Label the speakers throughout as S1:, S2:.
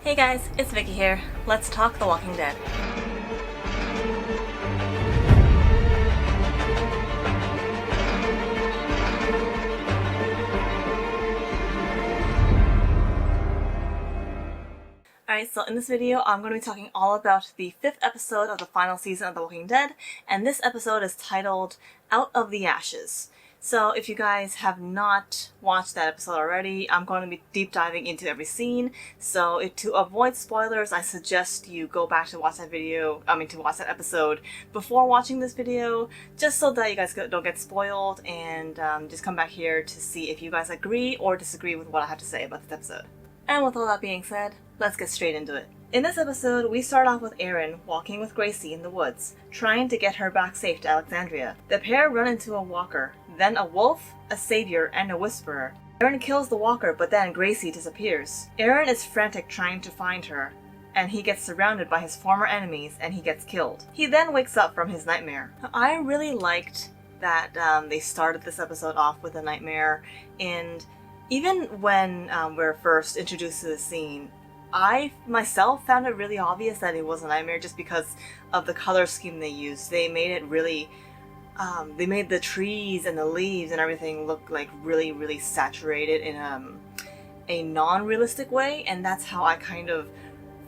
S1: Hey guys, it's Vicky here. Let's talk The Walking Dead. Alright, so in this video I'm going to be talking all about the 5th episode of the final season of The Walking Dead, and this episode is titled Out of the Ashes. So if you guys have not watched that episode already, I'm going to be deep diving into every scene, so to avoid spoilers, I suggest you go back to watch that episode before watching this video, just so that you guys don't get spoiled, and just come back here to see if you guys agree or disagree with what I have to say about this episode. And with all that being said, let's get straight into it. In this episode, we start off with Aaron walking with Gracie in the woods, trying to get her back safe to Alexandria. The pair run into a walker, then a wolf, a savior, and a whisperer. Aaron kills the walker, but then Gracie disappears. Aaron is frantic trying to find her, and he gets surrounded by his former enemies and he gets killed. He then wakes up from his nightmare. I really liked that they started this episode off with a nightmare, and even when we're first introduced to the scene, I myself found it really obvious that it was a nightmare just because of the color scheme they used. They made it really, they made the trees and the leaves and everything look like really, really saturated in a non-realistic way, and that's how I kind of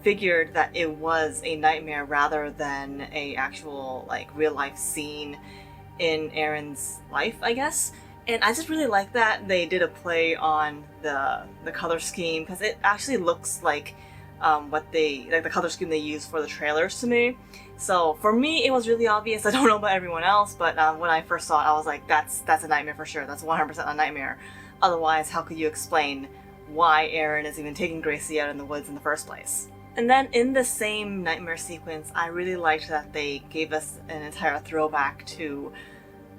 S1: figured that it was a nightmare rather than a actual like real life scene in Aaron's life, I guess. And I just really like that they did a play on the color scheme, because it actually looks like the color scheme they used for the trailers to me. So for me, it was really obvious. I don't know about everyone else, but when I first saw it, I was like, that's a nightmare for sure. That's 100% a nightmare. Otherwise, how could you explain why Aaron is even taking Gracie out in the woods in the first place? And then in the same nightmare sequence, I really liked that they gave us an entire throwback to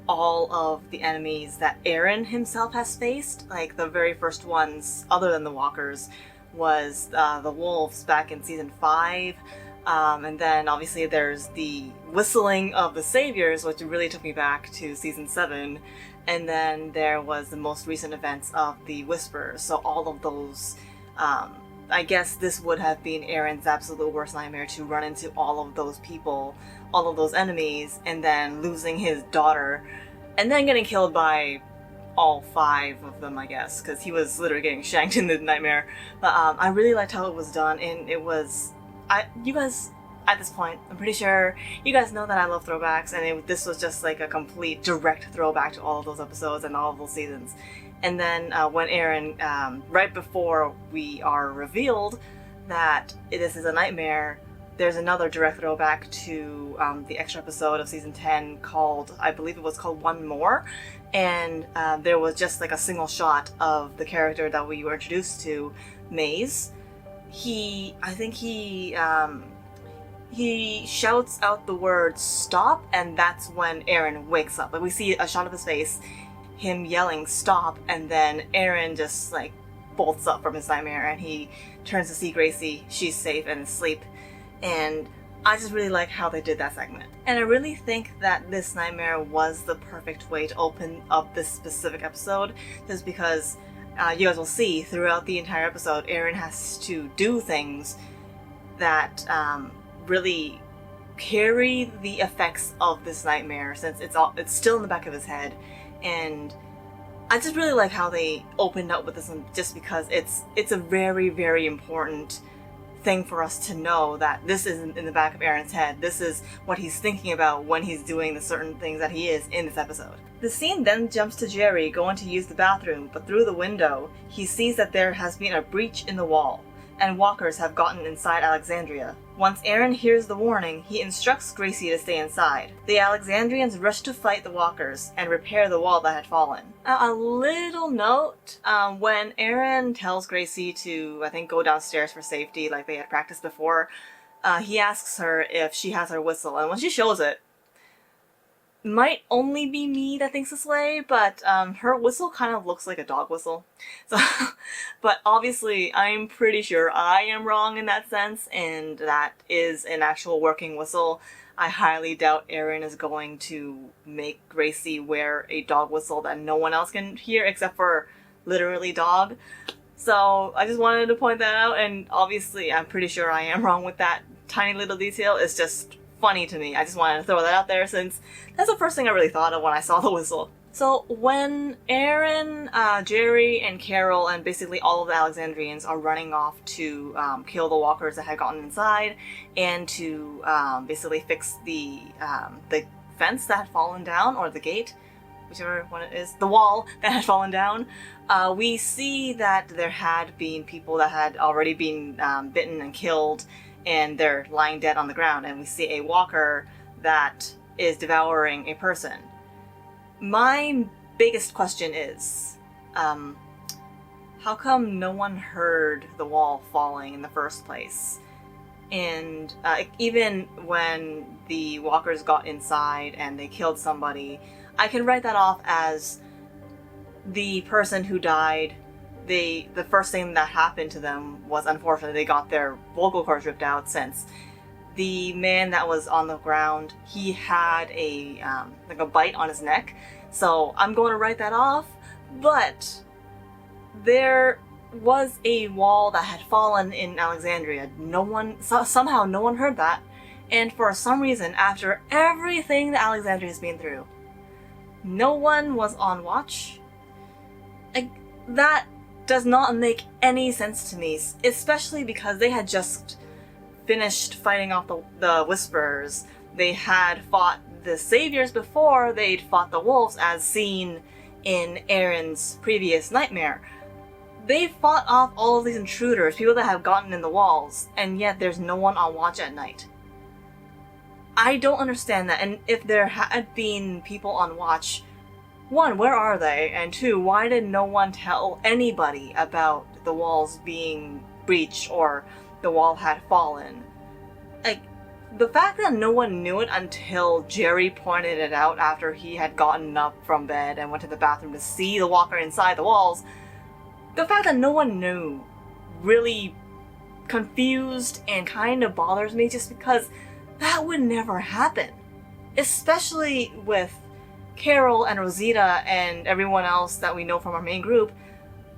S1: all of the enemies that Aaron himself has faced. Like the very first ones, other than the walkers, was the wolves back in season 5. And then obviously there's the whistling of the saviors, which really took me back to season 7. And then there was the most recent events of the whisperers. So all of those, I guess this would have been Aaron's absolute worst nightmare, to run into all of those people, all of those enemies, and then losing his daughter, and then getting killed by all 5 of them, I guess, because he was literally getting shanked in the nightmare. But I really liked how it was done, and it was... you guys, at this point, I'm pretty sure you guys know that I love throwbacks, and this was just like a complete direct throwback to all of those episodes and all of those seasons. And then when Aaron, right before we are revealed that this is a nightmare, there's another direct throwback to the extra episode of season 10 called, I believe it was called One More, and there was just like a single shot of the character that we were introduced to, Maze. I think he shouts out the word stop, and that's when Aaron wakes up. Like we see a shot of his face, him yelling stop, and then Aaron just like bolts up from his nightmare and he turns to see Gracie. She's safe and asleep, and I just really like how they did that segment. And I really think that this nightmare was the perfect way to open up this specific episode, just because you guys will see throughout the entire episode Aaron has to do things that really carry the effects of this nightmare, since it's still in the back of his head. And I just really like how they opened up with this one, just because it's a very, very important thing for us to know that this isn't in the back of Aaron's head. This is what he's thinking about when he's doing the certain things that he is in this episode. The scene then jumps to Jerry going to use the bathroom, but through the window, he sees that there has been a breach in the wall, and walkers have gotten inside Alexandria. Once Aaron hears the warning, he instructs Gracie to stay inside. The Alexandrians rush to fight the walkers and repair the wall that had fallen. A little note, when Aaron tells Gracie to, I think, go downstairs for safety like they had practiced before, he asks her if she has her whistle, and when she shows it, might only be me that thinks this way, but her whistle kind of looks like a dog whistle. So, but obviously I'm pretty sure I am wrong in that sense, and that is an actual working whistle. I highly doubt Aaron is going to make Gracie wear a dog whistle that no one else can hear except for literally dog. So I just wanted to point that out, and obviously I'm pretty sure I am wrong with that tiny little detail. It's just funny to me. I just wanted to throw that out there since that's the first thing I really thought of when I saw the whistle. So when Aaron, Jerry, and Carol, and basically all of the Alexandrians are running off to kill the walkers that had gotten inside, and to basically fix the fence that had fallen down, or the gate, whichever one it is, the wall that had fallen down, we see that there had been people that had already been bitten and killed, and they're lying dead on the ground, and we see a walker that is devouring a person. My biggest question is, how come no one heard the wall falling in the first place? And even when the walkers got inside and they killed somebody, I can write that off as the person who died, the first thing that happened to them was, unfortunately, they got their vocal cords ripped out, since the man that was on the ground, he had a like a bite on his neck. So I'm going to write that off, but there was a wall that had fallen in Alexandria. Somehow no one heard that, and for some reason, after everything that Alexandria has been through, no one was on watch. That does not make any sense to me, especially because they had just finished fighting off the Whisperers. They had fought the Saviors before they'd fought the Wolves, as seen in Aaron's previous nightmare. They fought off all of these intruders, people that have gotten in the walls, and yet there's no one on watch at night. I don't understand that, and if there had been people on watch, one, where are they? And two, why did no one tell anybody about the walls being breached or the wall had fallen? The fact that no one knew it until Jerry pointed it out after he had gotten up from bed and went to the bathroom to see the walker inside the walls, the fact that no one knew really confused and kind of bothers me, just because that would never happen. Especially with Carol and Rosita and everyone else that we know from our main group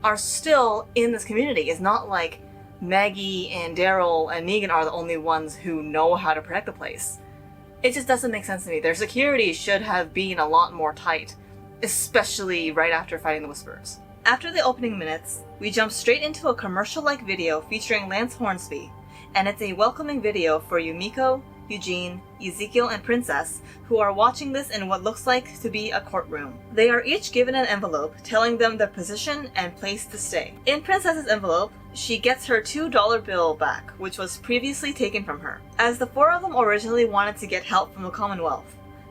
S1: are still in this community. It's not like Maggie and Daryl and Negan are the only ones who know how to protect the place. It just doesn't make sense to me. Their security should have been a lot more tight, especially right after fighting the Whisperers. After the opening minutes, we jump straight into a commercial-like video featuring Lance Hornsby, and it's a welcoming video for Yumiko, Eugene, Ezekiel, and Princess, who are watching this in what looks like to be a courtroom. They are each given an envelope telling them their position and place to stay. In Princess's envelope, she gets her $2 bill back, which was previously taken from her. As the four of them originally wanted to get help from the Commonwealth,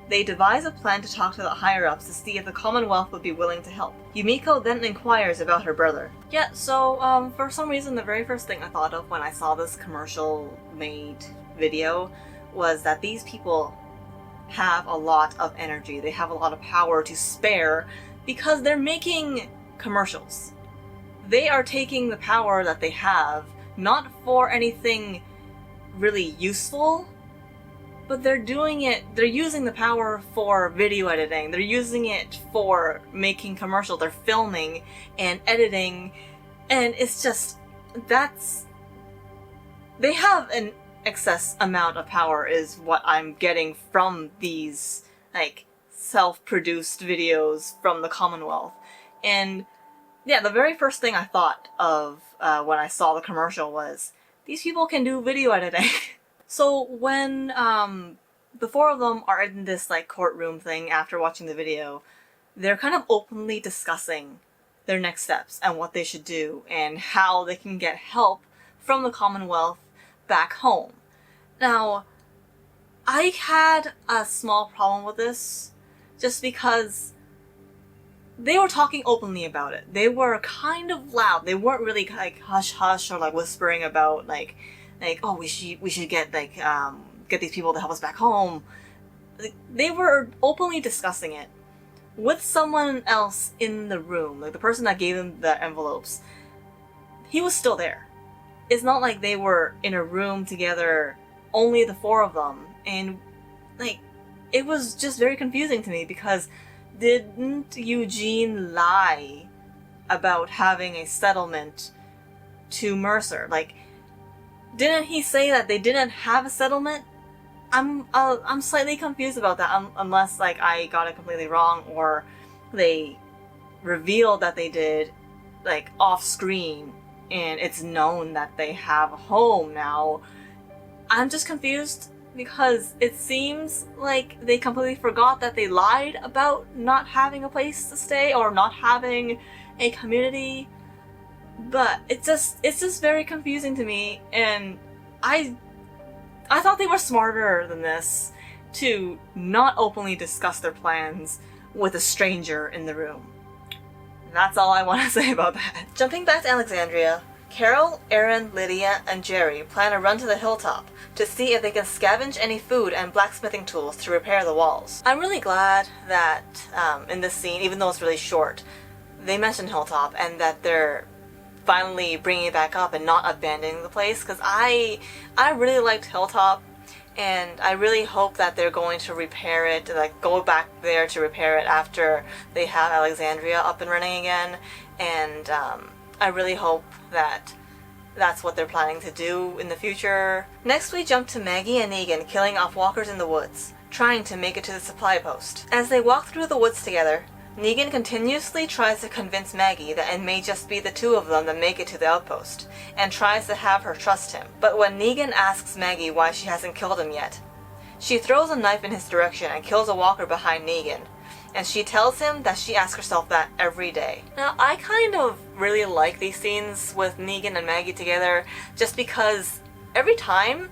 S1: they devise a plan to talk to the higher-ups to see if the Commonwealth would be willing to help. Yumiko then inquires about her brother. Yeah, so, for some reason, the very first thing I thought of when I saw this commercial-made video was that these people have a lot of energy. They have a lot of power to spare because they're making commercials. They are taking the power that they have, not for anything really useful, but they're using the power for video editing. They're using it for making commercials. They're filming and editing, and it's just, they have an excess amount of power is what I'm getting from these, self-produced videos from the Commonwealth. And yeah, the very first thing I thought of when I saw the commercial was, these people can do video editing. So when the four of them are in this courtroom thing after watching the video, they're kind of openly discussing their next steps and what they should do and how they can get help from the Commonwealth back home. Now, I had a small problem with this just because they were talking openly about it. They were kind of loud. They weren't really hush hush or whispering about oh, we should get get these people to help us back home. They were openly discussing it with someone else in the room. The person that gave them the envelopes, he was still there. It's not like they were in a room together, only the four of them. And it was just very confusing to me because didn't Eugene lie about having a settlement to Mercer. Like, didn't he say that they didn't have a settlement? I'm slightly confused about that, unless like I got it completely wrong, or they revealed that they did, like, off screen, and it's known that they have a home now. I'm just confused because it seems like they completely forgot that they lied about not having a place to stay or not having a community. But it's just very confusing to me, and I thought they were smarter than this to not openly discuss their plans with a stranger in the room. That's all I want to say about that. Jumping back to Alexandria, Carol, Aaron, Lydia, and Jerry plan a run to the Hilltop to see if they can scavenge any food and blacksmithing tools to repair the walls. I'm really glad that in this scene, even though it's really short, they mention Hilltop and that they're finally bringing it back up and not abandoning the place, because I really liked Hilltop, and I really hope that they're going to repair it, like go back there to repair it after they have Alexandria up and running again, and I really hope that that's what they're planning to do in the future. Next we jump to Maggie and Negan killing off walkers in the woods, trying to make it to the supply post. As they walk through the woods together, Negan continuously tries to convince Maggie that it may just be the two of them that make it to the outpost, and tries to have her trust him. But when Negan asks Maggie why she hasn't killed him yet, she throws a knife in his direction and kills a walker behind Negan, and she tells him that she asks herself that every day. Now, I kind of really like these scenes with Negan and Maggie together, just because every time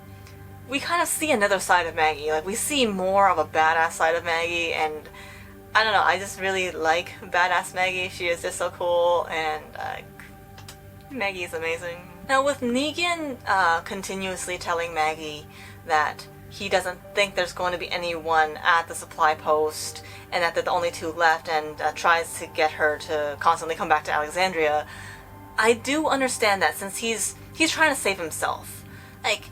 S1: we kind of see another side of Maggie. Like, we see more of a badass side of Maggie, and I don't know, I just really like badass Maggie. She is just so cool, and Maggie is amazing. Now, with Negan continuously telling Maggie that he doesn't think there's going to be anyone at the supply post, and that they're the only two left, and tries to get her to constantly come back to Alexandria, I do understand that, since he's trying to save himself. Like,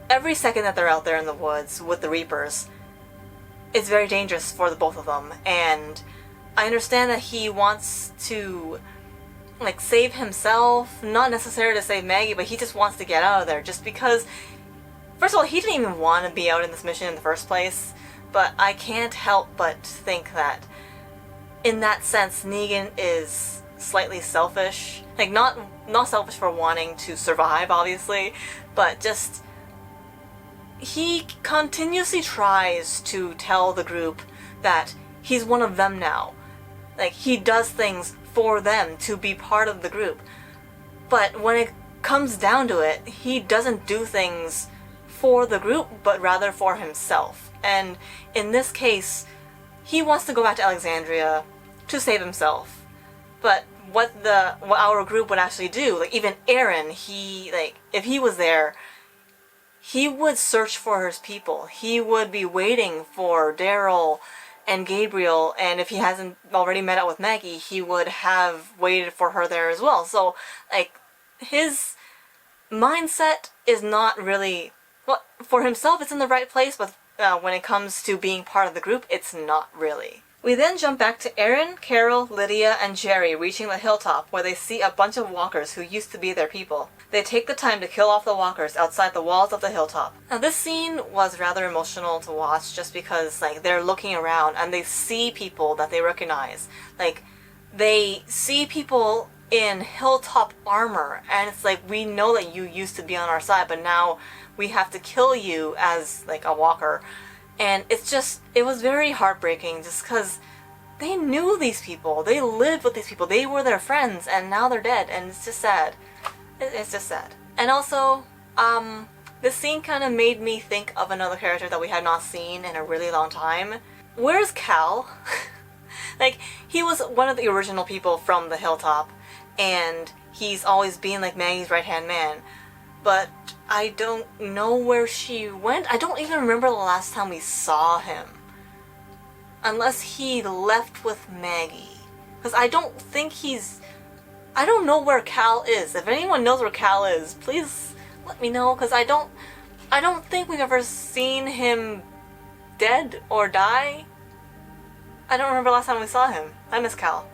S1: every second that they're out there in the woods with the Reapers, it's very dangerous for the both of them, and I understand that he wants to, like, save himself, not necessarily to save Maggie, but he just wants to get out of there, just because, first of all, he didn't even want to be out in this mission in the first place, but I can't help but think that, in that sense, Negan is slightly selfish. Like, not selfish for wanting to survive, obviously, but just he continuously tries to tell the group that he's one of them now. Like, he does things for them to be part of the group. But when it comes down to it, he doesn't do things for the group, but rather for himself. And in this case, he wants to go back to Alexandria to save himself. But what our group would actually do, like, even Aaron, if he was there, he would search for his people. He would be waiting for Daryl and Gabriel, and if he hasn't already met up with Maggie, he would have waited for her there as well. So, like, his mindset is not really, well, for himself it's in the right place, but when it comes to being part of the group, it's not really. We then jump back to Aaron, Carol, Lydia, and Jerry reaching the Hilltop, where they see a bunch of walkers who used to be their people. They take the time to kill off the walkers outside the walls of the Hilltop. Now, this scene was rather emotional to watch, just because, like, they're looking around and they see people that they recognize. Like, they see people in Hilltop armor, and it's like, we know that you used to be on our side, but now we have to kill you as, like, a walker. And it was very heartbreaking, just because they knew these people, they lived with these people, they were their friends, and now they're dead, and it's just sad. It's just sad. And also, this scene kind of made me think of another character that we had not seen in a really long time. Where's Cal? Like, he was one of the original people from the Hilltop, and he's always been, like, Maggie's right-hand man. But I don't know where she went. I don't even remember the last time we saw him. Unless he left with Maggie. Because I don't think I don't know where Cal is. If anyone knows where Cal is, please let me know, because I don't think we've ever seen him dead or die. I don't remember the last time we saw him. I miss Cal.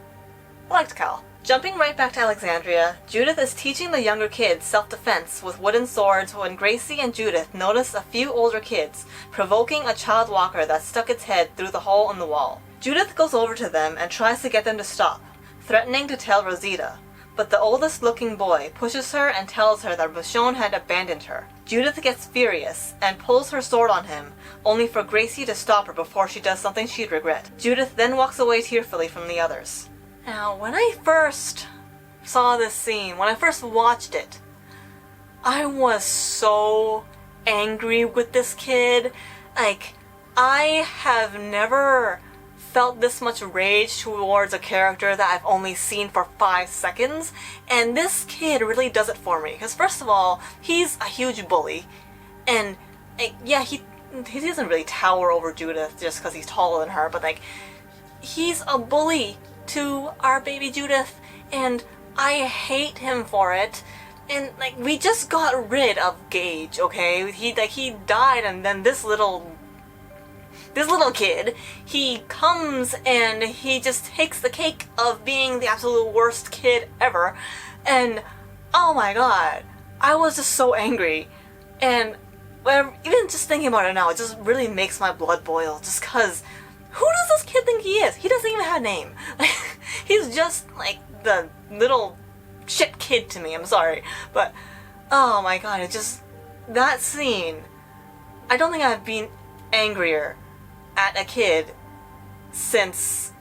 S1: I liked Cal. Jumping right back to Alexandria, Judith is teaching the younger kids self-defense with wooden swords when Gracie and Judith notice a few older kids provoking a child walker that stuck its head through the hole in the wall. Judith goes over to them and tries to get them to stop, threatening to tell Rosita, but the oldest looking boy pushes her and tells her that Michonne had abandoned her. Judith gets furious and pulls her sword on him, only for Gracie to stop her before she does something she'd regret. Judith then walks away tearfully from the others. Now, when I first saw this scene, when I first watched it, I was so angry with this kid. Like, I have never felt this much rage towards a character that I've only seen for 5 seconds, and this kid really does it for me. Because first of all, he's a huge bully, and yeah, he doesn't really tower over Judith just because he's taller than her, but like, he's a bully to our baby Judith, and I hate him for it. And like, we just got rid of Gage, okay? He died, and then this little kid, he comes and he just takes the cake of being the absolute worst kid ever. And oh my god, I was just so angry. And even just thinking about it now, it just really makes my blood boil, just cause who does this kid think he is? He doesn't even have a name. He's just like the little shit kid to me, I'm sorry. But oh my god, it just, that scene, I don't think I've been angrier at a kid since,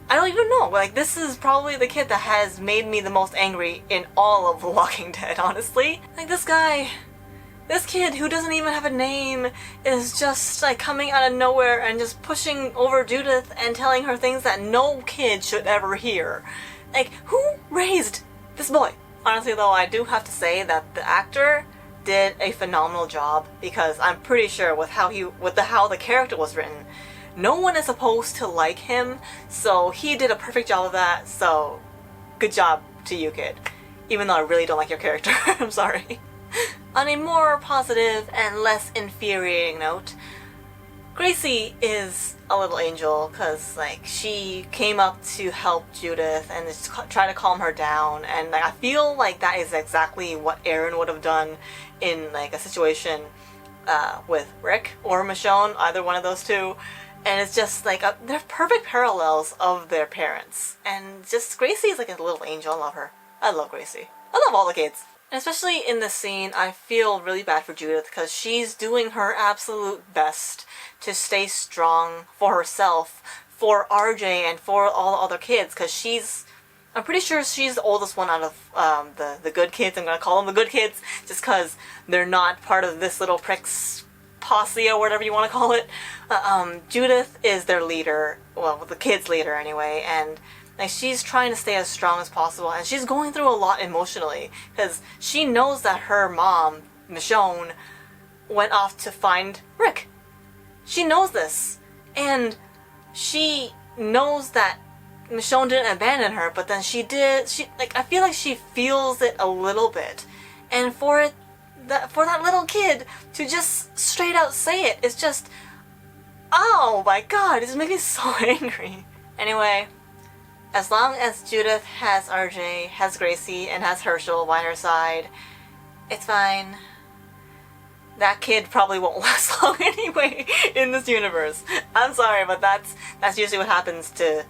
S1: I don't even know, like, this is probably the kid that has made me the most angry in all of The Walking Dead, honestly. Like, this kid who doesn't even have a name is just like coming out of nowhere and just pushing over Judith and telling her things that no kid should ever hear. Like, who raised this boy? Honestly though, I do have to say that the actor did a phenomenal job, because I'm pretty sure with how the character was written, no one is supposed to like him, so he did a perfect job of that. So good job to you, kid, even though I really don't like your character. I'm sorry. On a more positive and less infuriating note, Gracie is a little angel, because like, she came up to help Judith and just try to calm her down, and like, I feel like that is exactly what Aaron would have done in like a situation with Rick or Michonne, either one of those two. And it's just like, they're perfect parallels of their parents, and just Gracie is like a little angel. I love her. I love Gracie. I love all the kids. And especially in this scene, I feel really bad for Judith, because she's doing her absolute best to stay strong for herself, for RJ, and for all the other kids, because I'm pretty sure she's the oldest one out of the good kids. I'm gonna call them the good kids, just because they're not part of this little prick's posse or whatever you want to call it. Judith is their leader, well, the kids' leader anyway, and like, she's trying to stay as strong as possible, and she's going through a lot emotionally, because she knows that her mom, Michonne, went off to find Rick. She knows this, and she knows that Michonne didn't abandon her, but then she did. I feel like she feels it a little bit, and for that little kid to just straight out say it, it's just, oh my god, it just makes me so angry. Anyway, as long as Judith has RJ, has Gracie, and has Herschel by her side, it's fine. That kid probably won't last long anyway in this universe. I'm sorry, but that's usually what happens to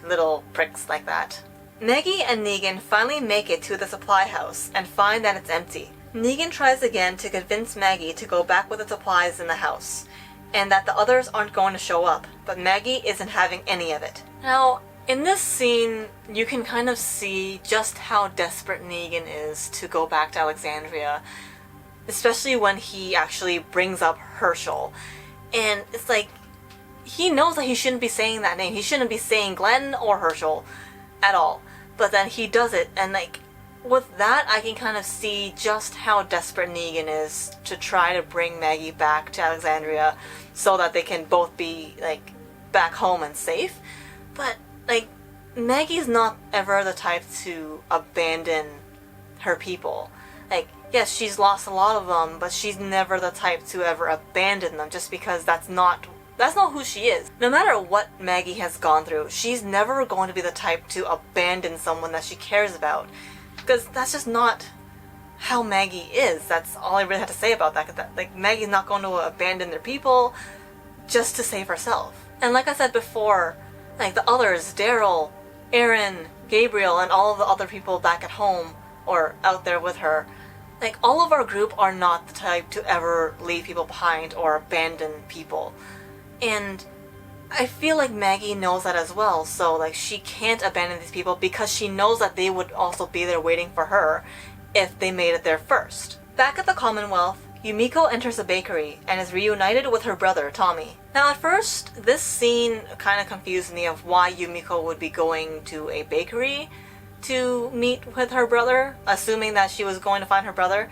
S1: little pricks like that. Maggie and Negan finally make it to the supply house and find that it's empty. Negan tries again to convince Maggie to go back with the supplies in the house, and that the others aren't going to show up, but Maggie isn't having any of it. Now, in this scene, you can kind of see just how desperate Negan is to go back to Alexandria, especially when he actually brings up Herschel. And it's like, he knows that he shouldn't be saying that name. He shouldn't be saying Glenn or Herschel at all. But then he does it, and like, with that, I can kind of see just how desperate Negan is to try to bring Maggie back to Alexandria so that they can both be like back home and safe. But like, Maggie's not ever the type to abandon her people. Like, yes, she's lost a lot of them, but she's never the type to ever abandon them, just because that's not That's not who she is. No matter what Maggie has gone through, she's never going to be the type to abandon someone that she cares about. Because that's just not how Maggie is. That's all I really have to say about that. Like, Maggie's not going to abandon their people just to save herself. And like I said before, like the others, Daryl, Aaron, Gabriel, and all of the other people back at home or out there with her, like, all of our group are not the type to ever leave people behind or abandon people. And I feel like Maggie knows that as well, so like she can't abandon these people because she knows that they would also be there waiting for her if they made it there first. Back at the Commonwealth, Yumiko enters a bakery and is reunited with her brother, Tomi. Now at first, this scene kind of confused me of why Yumiko would be going to a bakery to meet with her brother, assuming that she was going to find her brother.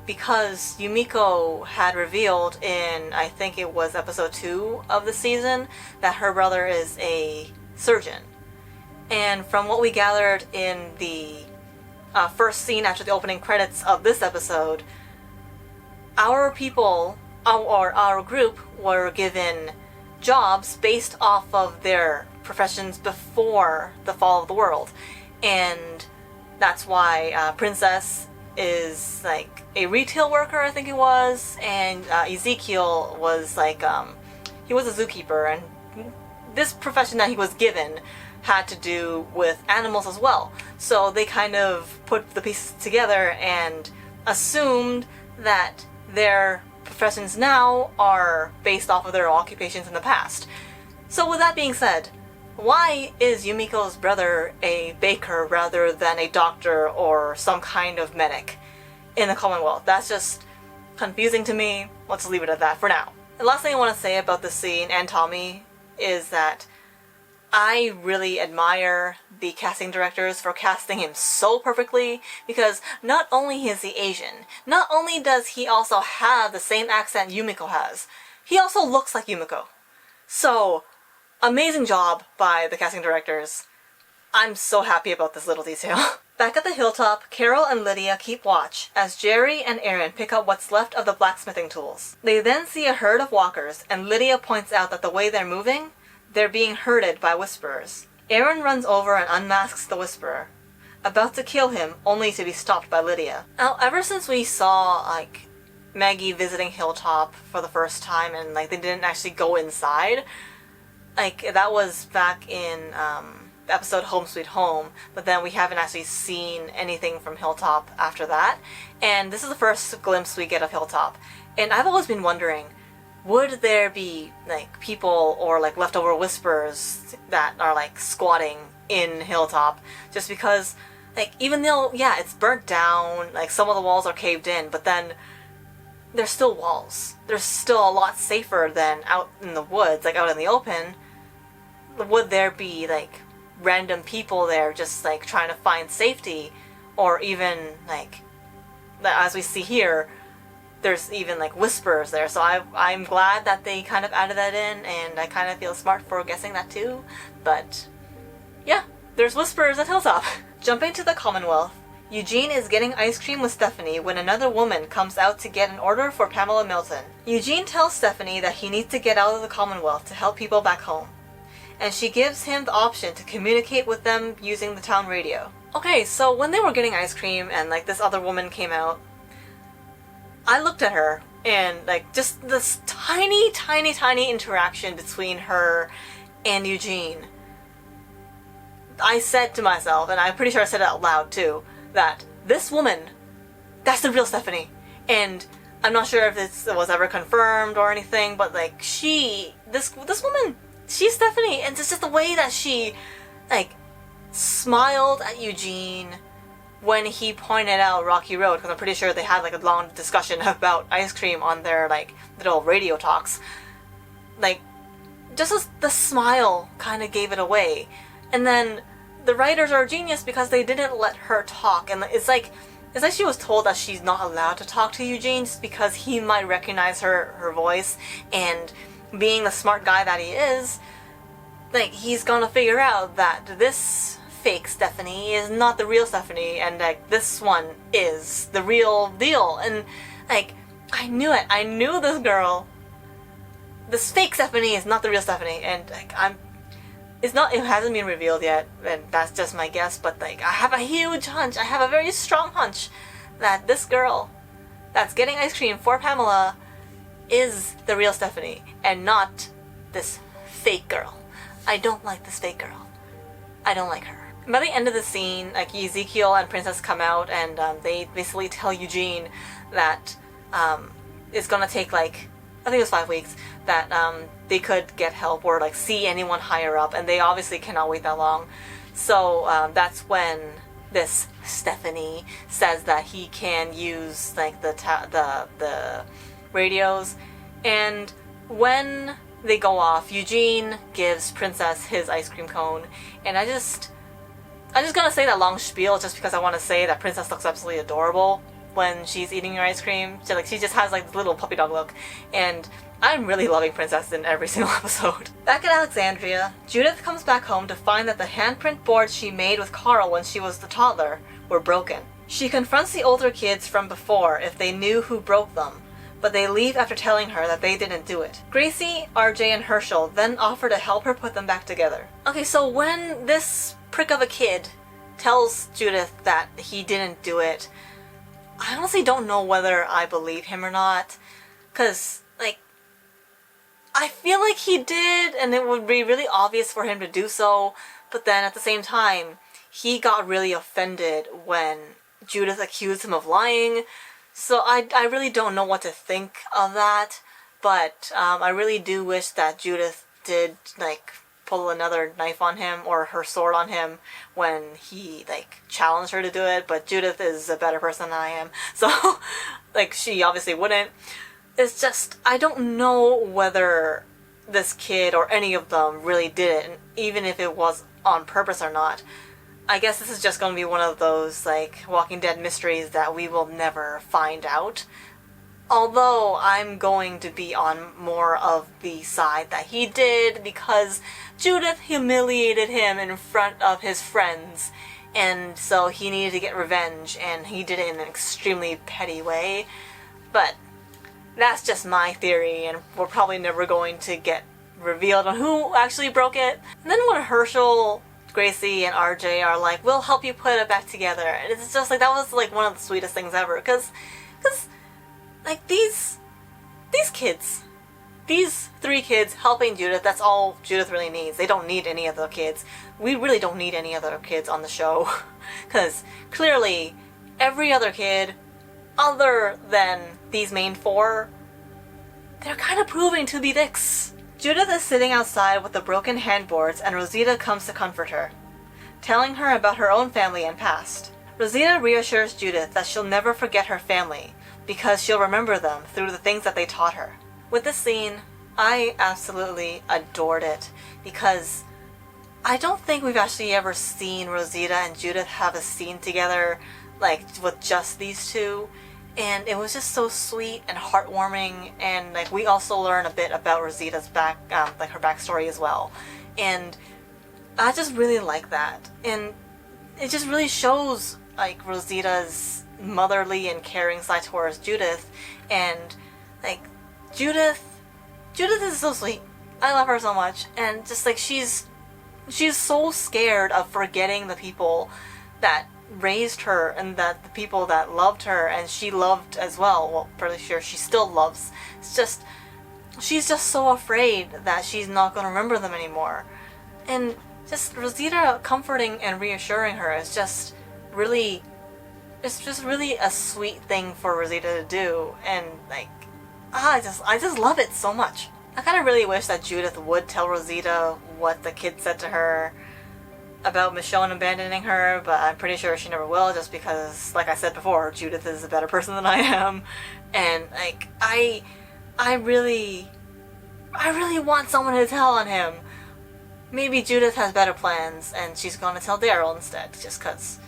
S1: Because Yumiko had revealed in, I think it was episode 2 of the season, that her brother is a surgeon. And from what we gathered in the first scene after the opening credits of this episode, our people, or our group, were given jobs based off of their professions before the fall of the world. And that's why Princess is like a retail worker, I think it was, and Ezekiel was like, he was a zookeeper, and this profession that he was given had to do with animals as well. So they kind of put the pieces together and assumed that their professions now are based off of their occupations in the past. So with that being said, why is Yumiko's brother a baker rather than a doctor or some kind of medic in the Commonwealth? That's just confusing to me. Let's leave it at that for now. The last thing I want to say about this scene and Tomi is that I really admire the casting directors for casting him so perfectly, because not only is he Asian, not only does he also have the same accent Yumiko has, he also looks like Yumiko. So, amazing job by the casting directors. I'm so happy about this little detail. Back at the Hilltop, Carol and Lydia keep watch as Jerry and Aaron pick up what's left of the blacksmithing tools. They then see a herd of walkers, and Lydia points out that the way they're moving, they're being herded by whisperers. Aaron runs over and unmasks the whisperer, about to kill him, only to be stopped by Lydia. Now, ever since we saw, like, Maggie visiting Hilltop for the first time and, like, they didn't actually go inside, like, that was back in the episode Home Sweet Home, but then we haven't actually seen anything from Hilltop after that, and this is the first glimpse we get of Hilltop. And I've always been wondering, would there be, like, people or, like, leftover whisperers that are, like, squatting in Hilltop? Just because, like, even though, yeah, it's burnt down, like, some of the walls are caved in, but then there's still walls. There's still a lot safer than out in the woods, like, out in the open. Would there be, like, random people there just, like, trying to find safety? Or even, like, as we see here, there's even, like, whispers there. So I'm glad that they kind of added that in, and I kind of feel smart for guessing that too. But, yeah, there's whispers at Hilltop. Jumping to the Commonwealth, Eugene is getting ice cream with Stephanie when another woman comes out to get an order for Pamela Milton. Eugene tells Stephanie that he needs to get out of the Commonwealth to help people back home, and she gives him the option to communicate with them using the town radio. Okay, so when they were getting ice cream and, like, this other woman came out, I looked at her, and, like, just this tiny, tiny, tiny interaction between her and Eugene. I said to myself, and I'm pretty sure I said it out loud too, that this woman, that's the real Stephanie. And I'm not sure if this was ever confirmed or anything, but, like, this woman, she's Stephanie. And it's just the way that she, like, smiled at Eugene when he pointed out Rocky Road, because I'm pretty sure they had, like, a long discussion about ice cream on their, like, little radio talks. Like, just the smile kind of gave it away. And then the writers are a genius because they didn't let her talk, and it's like she was told that she's not allowed to talk to Eugene just because he might recognize her voice, and being the smart guy that he is, like, he's gonna figure out that this fake Stephanie is not the real Stephanie, and, like, this one is the real deal. And, like, I knew it. I knew this girl this fake Stephanie is not the real Stephanie, and like it hasn't been revealed yet, and that's just my guess, but like I have a huge hunch, I have a very strong hunch that this girl that's getting ice cream for Pamela is the real Stephanie and not this fake girl. I don't like this fake girl. I don't like her. By the end of the scene, like Ezekiel and Princess come out and they basically tell Eugene that it's gonna take like, I think it was 5 weeks, that they could get help or like see anyone higher up, and they obviously cannot wait that long. So that's when this Stephanie says that he can use like the radios, and when they go off, Eugene gives Princess his ice cream cone, and I'm just gonna say that long spiel just because I want to say that Princess looks absolutely adorable when she's eating her ice cream. She just has like this little puppy dog look, and I'm really loving Princess in every single episode. Back at Alexandria, Judith comes back home to find that the handprint boards she made with Carl when she was the toddler were broken. She confronts the older kids from before if they knew who broke them, but they leave after telling her that they didn't do it. Gracie, RJ, and Herschel then offer to help her put them back together. Okay, so when this prick of a kid tells Judith that he didn't do it, I honestly don't know whether I believe him or not, because, like, I feel like he did, and it would be really obvious for him to do so, but then at the same time, he got really offended when Judith accused him of lying, so I really don't know what to think of that, but I really do wish that Judith did, like, pull another knife on him or her sword on him when he like challenged her to do it, but Judith is a better person than I am, so like she obviously wouldn't. It's just, I don't know whether this kid or any of them really did it, and even if it was on purpose or not. I guess this is just going to be one of those like Walking Dead mysteries that we will never find out. Although I'm going to be on more of the side that he did because Judith humiliated him in front of his friends, and so he needed to get revenge, and he did it in an extremely petty way. But that's just my theory, and we're probably never going to get revealed on who actually broke it. And then when Herschel, Gracie, and RJ are like, we'll help you put it back together, and it's just like, that was like one of the sweetest things ever, because like these kids, these 3 kids helping Judith, that's all Judith really needs. They don't need any other kids. We really don't need any other kids on the show, because clearly every other kid other than these main 4, they're kind of proving to be dicks. Judith is sitting outside with the broken handboards, and Rosita comes to comfort her, telling her about her own family and past. Rosita reassures Judith that she'll never forget her family, because she'll remember them through the things that they taught her. With this scene, I absolutely adored it, because I don't think we've actually ever seen Rosita and Judith have a scene together, like, with just these two, and it was just so sweet and heartwarming, and, like, we also learn a bit about Rosita's her backstory as well, and I just really like that, and it just really shows, like, Rosita's motherly and caring side towards Judith, and like Judith is so sweet. I love her so much, and just like she's so scared of forgetting the people that raised her and that the people that loved her and she loved as well. Well, pretty sure she still loves. It's just she's just so afraid that she's not going to remember them anymore, and just Rosita comforting and reassuring her is just really. It's just really a sweet thing for Rosita to do, and like, I just love it so much. I kind of really wish that Judith would tell Rosita what the kid said to her about Michonne abandoning her, but I'm pretty sure she never will, just because, like I said before, Judith is a better person than I am, and like, I really want someone to tell on him. Maybe Judith has better plans, and she's going to tell Daryl instead, just because.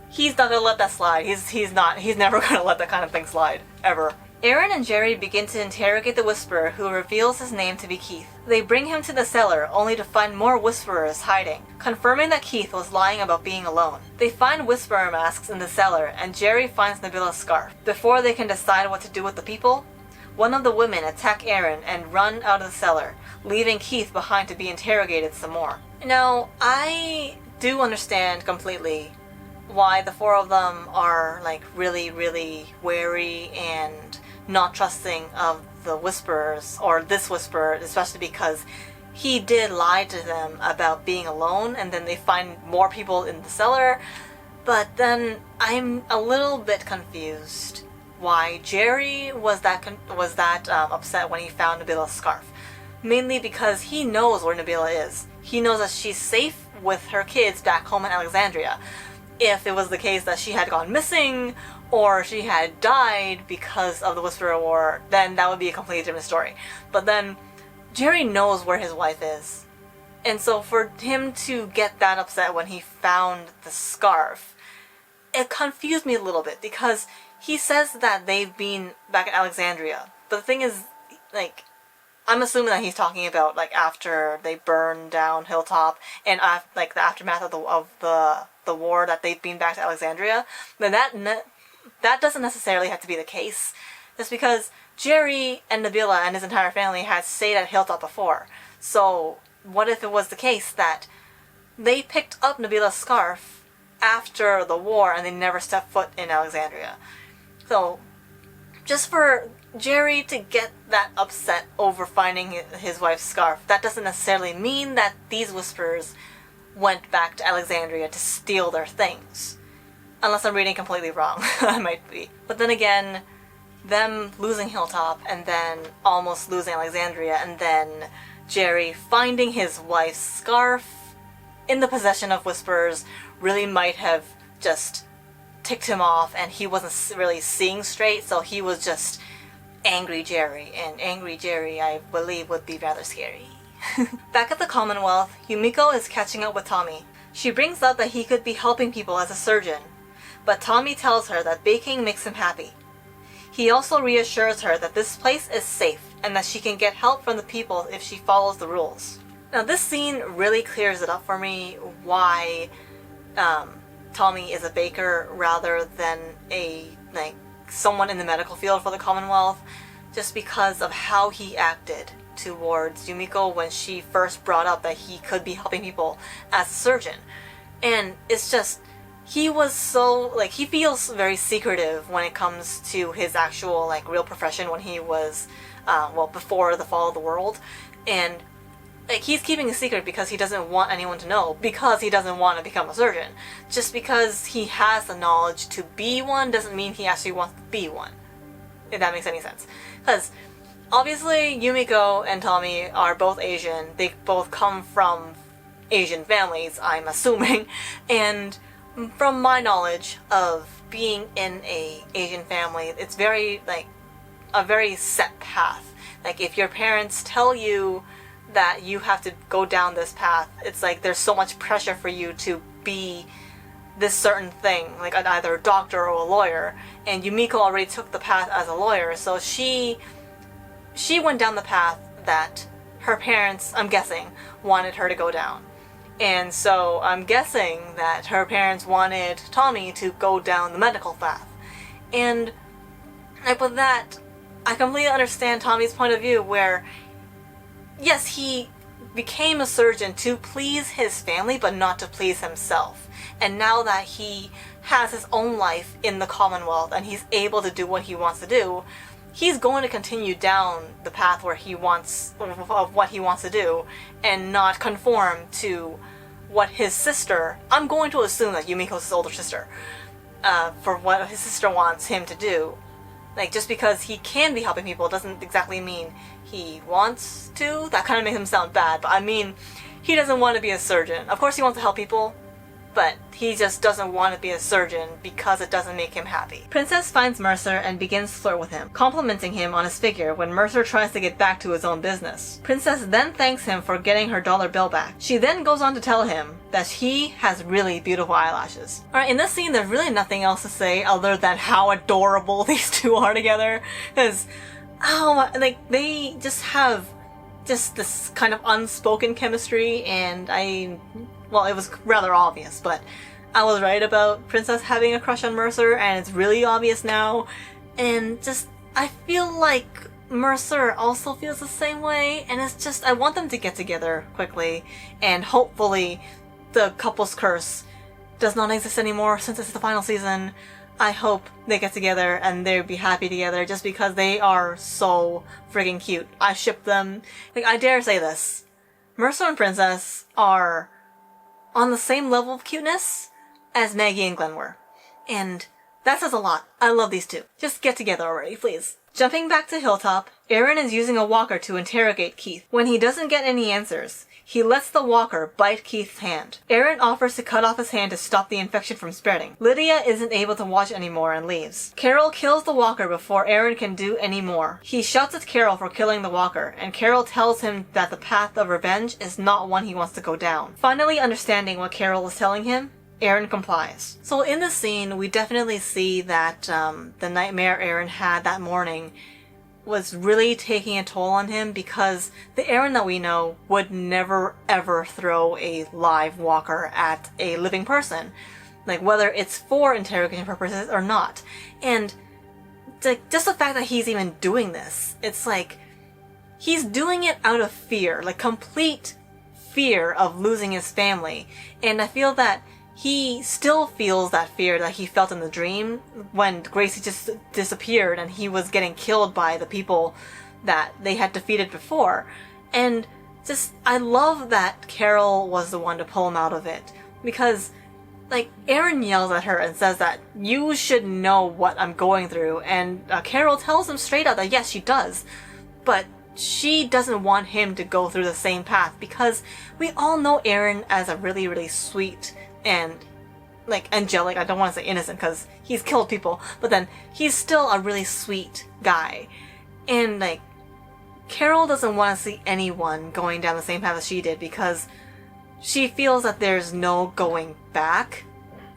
S1: He's not gonna let that slide. He's never gonna let that kind of thing slide, ever. Aaron and Jerry begin to interrogate the Whisperer, who reveals his name to be Keith. They bring him to the cellar, only to find more Whisperers hiding, confirming that Keith was lying about being alone. They find Whisperer masks in the cellar, and Jerry finds Nabila's scarf. Before they can decide what to do with the people, one of the women attack Aaron and run out of the cellar, leaving Keith behind to be interrogated some more. Now, I do understand completely why the four of them are like really, really wary and not trusting of the Whisperers, or this Whisperer, especially because he did lie to them about being alone, and then they find more people in the cellar. But then I'm a little bit confused why Jerry was that upset when he found Nabila's scarf. Mainly because he knows where Nabila is. He knows that she's safe with her kids back home in Alexandria. If it was the case that she had gone missing or she had died because of the Whisperer War, then that would be a completely different story. But then Jerry knows where his wife is. And so for him to get that upset when he found the scarf, it confused me a little bit, because he says that they've been back at Alexandria. But the thing is, like, I'm assuming that he's talking about like after they burned down Hilltop and like the aftermath of the war, that they've been back to Alexandria. But that doesn't necessarily have to be the case. Just because Jerry and Nabila and his entire family had stayed at Hilltop before. So what if it was the case that they picked up Nabila's scarf after the war and they never stepped foot in Alexandria? So just for Jerry to get that upset over finding his wife's scarf, that doesn't necessarily mean that these Whisperers went back to Alexandria to steal their things. Unless I'm reading completely wrong. I might be. But then again, them losing Hilltop and then almost losing Alexandria, and then Jerry finding his wife's scarf in the possession of Whisperers really might have just ticked him off, and he wasn't really seeing straight, so he was just angry Jerry, and angry Jerry, I believe, would be rather scary. Back at the Commonwealth, Yumiko is catching up with Tomi. She brings up that he could be helping people as a surgeon, but Tomi tells her that baking makes him happy. He also reassures her that this place is safe and that she can get help from the people if she follows the rules. Now this scene really clears it up for me why Tomi is a baker rather than someone in the medical field for the Commonwealth, just because of how he acted towards Yumiko when she first brought up that he could be helping people as a surgeon. And it's just, he was so, he feels very secretive when it comes to his actual, real profession when he was, before the fall of the world. And, he's keeping a secret because he doesn't want anyone to know, because he doesn't want to become a surgeon. Just because he has the knowledge to be one doesn't mean he actually wants to be one. If that makes any sense. Because, obviously, Yumiko and Tomi are both Asian. They both come from Asian families, I'm assuming. And from my knowledge of being in a Asian family, it's very, a very set path. If your parents tell you that you have to go down this path, it's there's so much pressure for you to be this certain thing, either a doctor or a lawyer. And Yumiko already took the path as a lawyer, so she went down the path that her parents, I'm guessing, wanted her to go down. And so I'm guessing that her parents wanted Tomi to go down the medical path. And with that, I completely understand Tomi's point of view, where yes, he became a surgeon to please his family, but not to please himself. And now that he has his own life in the Commonwealth and he's able to do what he wants to do, he's going to continue down the path where he wants, of what he wants to do, and not conform to what his sister, I'm going to assume that Yumiko's his older sister, for what his sister wants him to do. Just because he can be helping people doesn't exactly mean he wants to. That kind of makes him sound bad, but I mean, he doesn't want to be a surgeon. Of course he wants to help people, but he just doesn't want to be a surgeon because it doesn't make him happy. Princess finds Mercer and begins to flirt with him, complimenting him on his figure when Mercer tries to get back to his own business. Princess then thanks him for getting her dollar bill back. She then goes on to tell him that he has really beautiful eyelashes. Alright, in this scene there's really nothing else to say other than how adorable these two are together, because they just have this kind of unspoken chemistry, and it was rather obvious, but I was right about Princess having a crush on Mercer, and it's really obvious now. And just, I feel like Mercer also feels the same way, and it's just, I want them to get together quickly, and hopefully the couple's curse does not exist anymore since it's the final season. I hope they get together and they'll be happy together just because they are so friggin' cute. I ship them. Like, I dare say this. Mercer and Princess are on the same level of cuteness as Maggie and Glenn were. And that says a lot. I love these two. Just get together already, please. Jumping back to Hilltop, Aaron is using a walker to interrogate Keith. When he doesn't get any answers, he lets the walker bite Keith's hand. Aaron offers to cut off his hand to stop the infection from spreading. Lydia isn't able to watch anymore and leaves. Carol kills the walker before Aaron can do any more. He shouts at Carol for killing the walker, and Carol tells him that the path of revenge is not one he wants to go down. Finally understanding what Carol is telling him, Aaron complies. So in this scene, we definitely see that the nightmare Aaron had that morning was really taking a toll on him, because the Aaron that we know would never ever throw a live walker at a living person, like whether it's for interrogation purposes or not. And just the fact that he's even doing this, it's like he's doing it out of fear, like complete fear of losing his family. And I feel that he still feels that fear that he felt in the dream when Gracie just disappeared and he was getting killed by the people that they had defeated before. And just, I love that Carol was the one to pull him out of it. Because, like, Aaron yells at her and says that you should know what I'm going through. And Carol tells him straight out that yes, she does. But she doesn't want him to go through the same path, because we all know Aaron as a really, really sweet and, like, angelic, I don't want to say innocent because he's killed people, but then he's still a really sweet guy. And, like, Carol doesn't want to see anyone going down the same path as she did, because she feels that there's no going back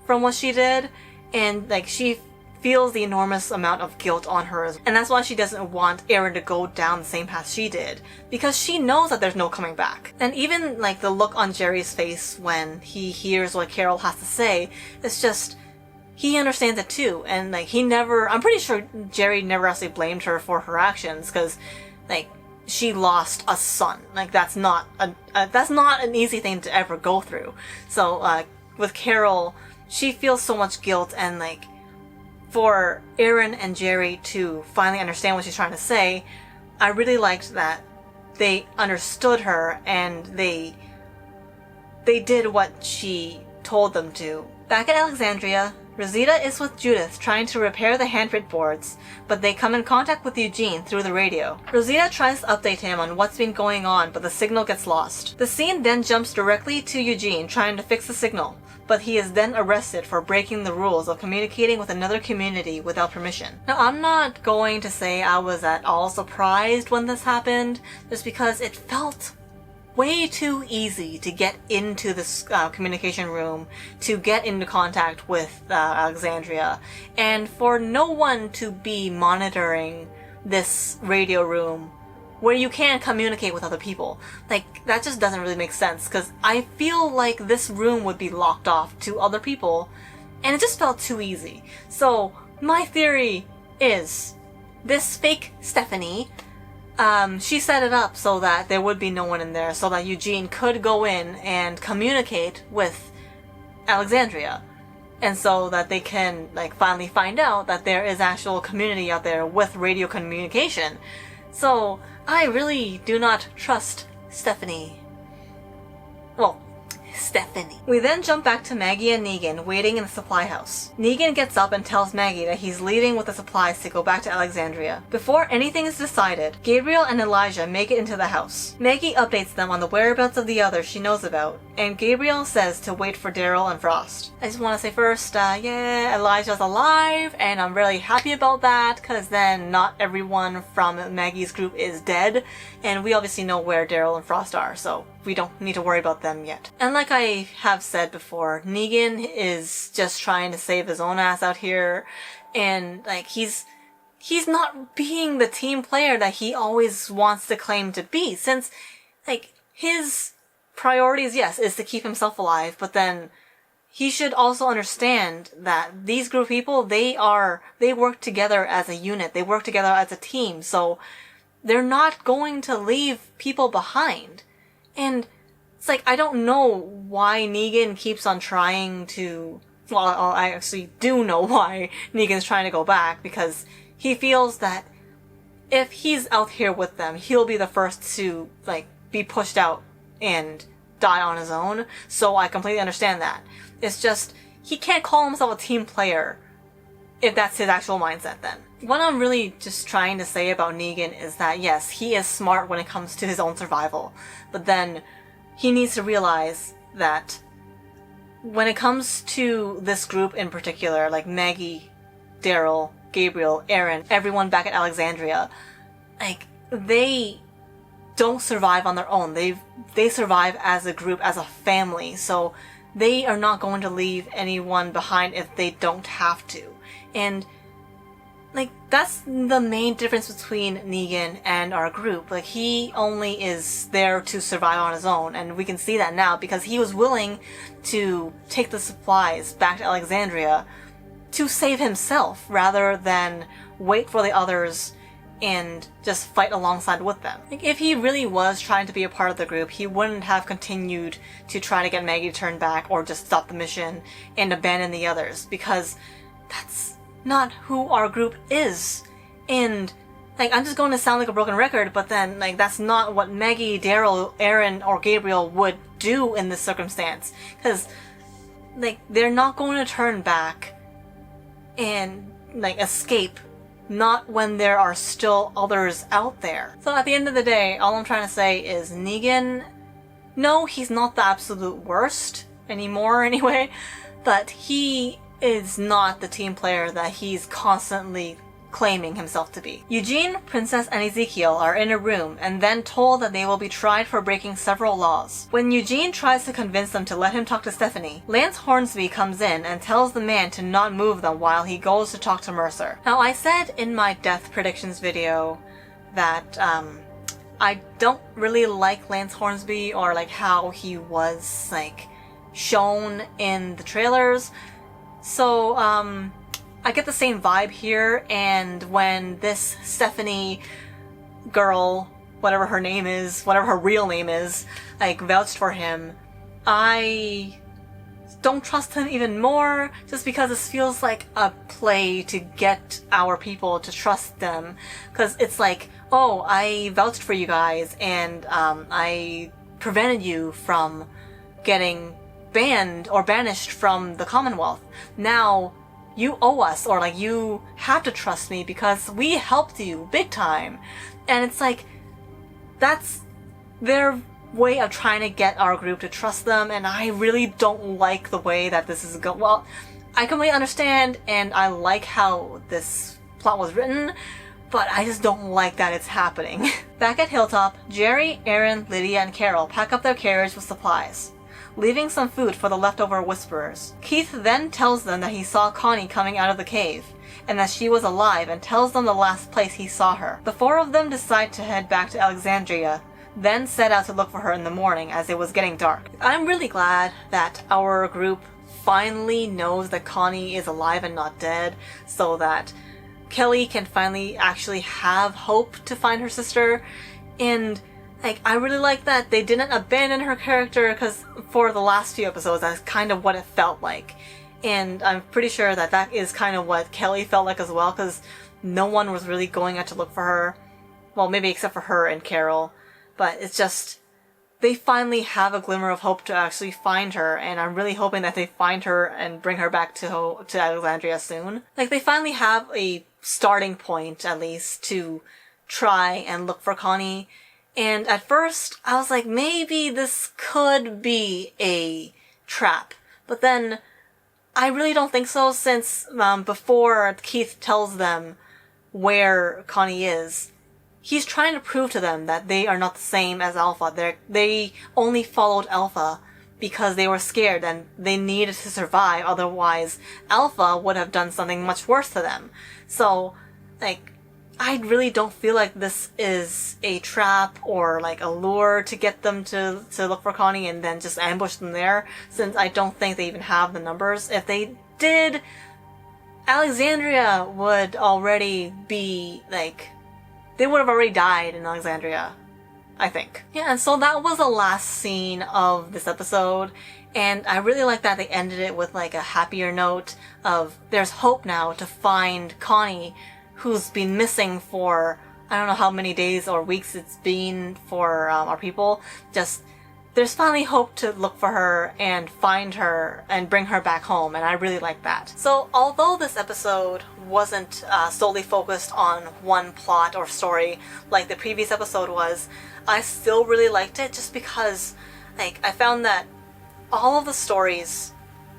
S1: from what she did, and, like, she feels the enormous amount of guilt on her, and that's why she doesn't want Aaron to go down the same path she did, because she knows that there's no coming back. And even, like, the look on Jerry's face when he hears what Carol has to say, it's just, he understands it too, and, like, I'm pretty sure Jerry never actually blamed her for her actions, because, like, she lost a son. Like, that's not an easy thing to ever go through. So, with Carol, she feels so much guilt, and, like, for Aaron and Jerry to finally understand what she's trying to say, I really liked that they understood her and they did what she told them to. Back at Alexandria, Rosita is with Judith trying to repair the handprint boards, but they come in contact with Eugene through the radio. Rosita tries to update him on what's been going on, but the signal gets lost. The scene then jumps directly to Eugene trying to fix the signal, but he is then arrested for breaking the rules of communicating with another community without permission. Now, I'm not going to say I was at all surprised when this happened, just because it felt way too easy to get into this communication room, to get into contact with Alexandria, and for no one to be monitoring this radio room where you can communicate with other people. Like, that just doesn't really make sense, because I feel like this room would be locked off to other people, and it just felt too easy. So, my theory is, this fake Stephanie, she set it up so that there would be no one in there, so that Eugene could go in and communicate with Alexandria. And so that they can, like, finally find out that there is actual community out there with radio communication. So, I really do not trust Stephanie. Well, Stephanie. We then jump back to Maggie and Negan waiting in the supply house. Negan gets up and tells Maggie that he's leaving with the supplies to go back to Alexandria. Before anything is decided, Gabriel and Elijah make it into the house. Maggie updates them on the whereabouts of the others she knows about, and Gabriel says to wait for Daryl and Frost. I just want to say first, yeah, Elijah's alive, and I'm really happy about that, because then not everyone from Maggie's group is dead, and we obviously know where Daryl and Frost are, so we don't need to worry about them yet. And like I have said before, Negan is just trying to save his own ass out here, and like he's not being the team player that he always wants to claim to be, since like his priorities, yes, is to keep himself alive, but then he should also understand that these group of people, they work together as a unit, they work together as a team, so they're not going to leave people behind. And it's like, I don't know why Negan keeps on trying to... Well, I actually do know why Negan's trying to go back, because he feels that if he's out here with them, he'll be the first to, like, be pushed out and die on his own. So I completely understand that. It's just, he can't call himself a team player if that's his actual mindset then. What I'm really just trying to say about Negan is that, yes, he is smart when it comes to his own survival, but then he needs to realize that when it comes to this group in particular, like Maggie, Daryl, Gabriel, Aaron, everyone back at Alexandria, like, they don't survive on their own. They survive as a group, as a family, so they are not going to leave anyone behind if they don't have to. And, like, that's the main difference between Negan and our group. Like, he only is there to survive on his own, and we can see that now because he was willing to take the supplies back to Alexandria to save himself rather than wait for the others and just fight alongside with them. Like, if he really was trying to be a part of the group, he wouldn't have continued to try to get Maggie to turn back or just stop the mission and abandon the others, because that's not who our group is. And, like, I'm just going to sound like a broken record, but then, like, that's not what Maggie, Daryl, Aaron, or Gabriel would do in this circumstance. Because, like, they're not going to turn back and, like, escape, not when there are still others out there. So at the end of the day, all I'm trying to say is Negan, no, he's not the absolute worst anymore anyway, but he is not the team player that he's constantly claiming himself to be. Eugene, Princess, and Ezekiel are in a room and then told that they will be tried for breaking several laws. When Eugene tries to convince them to let him talk to Stephanie, Lance Hornsby comes in and tells the man to not move them while he goes to talk to Mercer. Now, I said in my death predictions video that I don't really like Lance Hornsby or like how he was like shown in the trailers. So, I get the same vibe here, and when this Stephanie girl, whatever her name is, whatever her real name is, like, vouched for him, I don't trust him even more, just because this feels like a play to get our people to trust them. Because it's like, oh, I vouched for you guys, and I prevented you from getting banned or banished from the Commonwealth. Now, you owe us, or like, you have to trust me because we helped you big time. And it's like, that's their way of trying to get our group to trust them, and I really don't like the way that this is going. Well, I completely understand, and I like how this plot was written, but I just don't like that it's happening. Back at Hilltop, Jerry, Aaron, Lydia, and Carol pack up their carriage with supplies, leaving some food for the leftover Whisperers. Keith then tells them that he saw Connie coming out of the cave, and that she was alive, and tells them the last place he saw her. The four of them decide to head back to Alexandria, then set out to look for her in the morning as it was getting dark. I'm really glad that our group finally knows that Connie is alive and not dead, so that Kelly can finally actually have hope to find her sister. And like, I really like that they didn't abandon her character, because for the last few episodes, that's kind of what it felt like. And I'm pretty sure that that is kind of what Kelly felt like as well, because no one was really going out to look for her. Well, maybe except for her and Carol. But it's just, they finally have a glimmer of hope to actually find her, and I'm really hoping that they find her and bring her back to Alexandria soon. Like, they finally have a starting point, at least, to try and look for Connie. And at first, I was like, maybe this could be a trap. But then, I really don't think so, since before Keith tells them where Connie is, he's trying to prove to them that they are not the same as Alpha. They only followed Alpha because they were scared and they needed to survive, otherwise Alpha would have done something much worse to them. So, like, I really don't feel like this is a trap or like a lure to get them to look for Connie and then just ambush them there, since I don't think they even have the numbers. If they did, Alexandria would already be like they would have already died in Alexandria, I think. Yeah, and so that was the last scene of this episode, and I really like that they ended it with like a happier note of there's hope now to find Connie, who's been missing for I don't know how many days or weeks it's been for our people. Just there's finally hope to look for her and find her and bring her back home, and I really like that. So although this episode wasn't solely focused on one plot or story like the previous episode was, I still really liked it just because like I found that all of the stories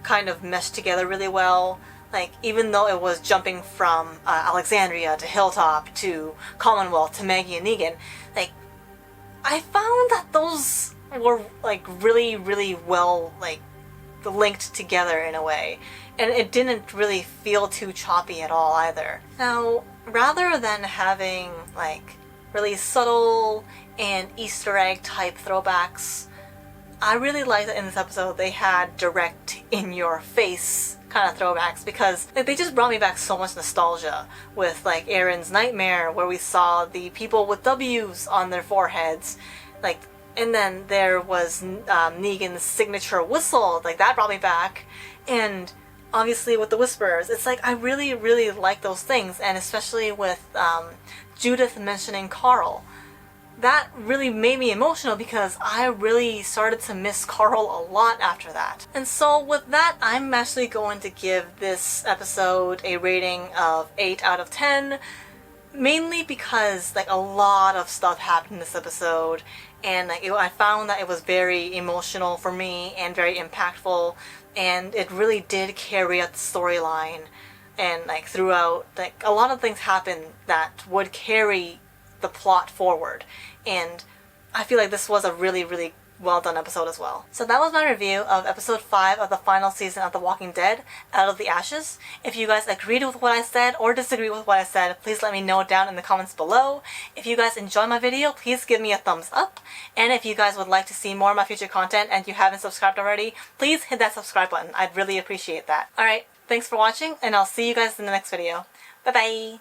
S1: kind of meshed together really well. Like, even though it was jumping from Alexandria to Hilltop to Commonwealth to Maggie and Negan, like, I found that those were like really, really well like linked together in a way, and it didn't really feel too choppy at all either. Now, rather than having like really subtle and Easter egg type throwbacks, I really liked that in this episode they had direct in your face kind of throwbacks, because like, they just brought me back so much nostalgia with like Aaron's Nightmare, where we saw the people with W's on their foreheads, like. And then there was Negan's signature whistle, like that brought me back. And obviously with the Whisperers, it's like I really, really like those things. And especially with Judith mentioning Carl. That really made me emotional because I really started to miss Carl a lot after that. And so with that, I'm actually going to give this episode a rating of 8 out of 10. Mainly because like a lot of stuff happened in this episode, and like I found that it was very emotional for me and very impactful, and it really did carry out the storyline. And like throughout, like a lot of things happened that would carry the plot forward, and I feel like this was a really, really well done episode as well. So that was my review of episode 5 of the final season of The Walking Dead, Out of the Ashes. If you guys agreed with what I said or disagree with what I said, please let me know down in the comments below. If you guys enjoyed my video, please give me a thumbs up. And if you guys would like to see more of my future content and you haven't subscribed already, please hit that subscribe button. I'd really appreciate that. Alright, thanks for watching, and I'll see you guys in the next video. Bye bye!